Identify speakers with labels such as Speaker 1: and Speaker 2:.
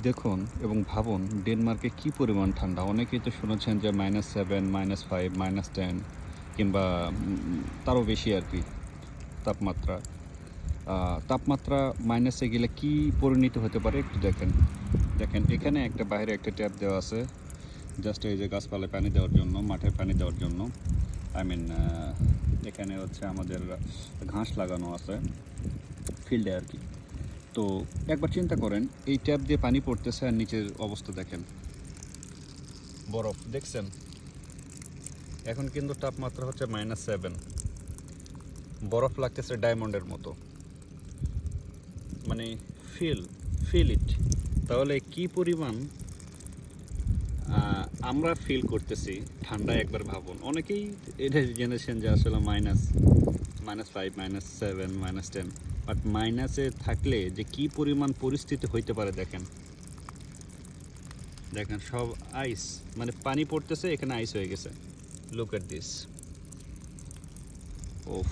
Speaker 1: দেখুন এবং ভাবুন ডেনমার্কে কী পরিমাণ ঠান্ডা। অনেকেই তো শুনেছেন যে -7, -5, -10 কিংবা তারও বেশি আর কি তাপমাত্রা। তাপমাত্রা মাইনাসে গেলে কী পরিণত হতে পারে একটু দেখেন। দেখেন এখানে একটা বাইরে একটা ট্যাপ দেওয়া আছে, জাস্ট এই যে গাছপালায় পানি দেওয়ার জন্য, মাঠে পানি দেওয়ার জন্য। আই মিন এখানে হচ্ছে আমাদের ঘাস লাগানো আছে ফিল্ডে আর কি। তো একবার চিন্তা করেন, এই ট্যাপ দিয়ে পানি পড়তেছে আর নিচের অবস্থা দেখেন, বরফ দেখছেন। এখন কিন্তু তাপমাত্রা হচ্ছে -7, বরফ লাগতেছে ডায়মন্ডের মতো। মানে ফিল ইট। তাহলে কি পরিমাণ আমরা ফিল করতেছি ঠান্ডা, একবার ভাবুন। অনেকেই এটা জেনেছেন যে আসলে -5, -7, -10, বাট মাইনাসে থাকলে যে কি পরিমাণ পরিস্থিতি হইতে পারে দেখেন। দেখেন সব আইস, মানে পানি পড়তেছে, এখানে আইস হয়ে গেছে। Look at this. ওফ।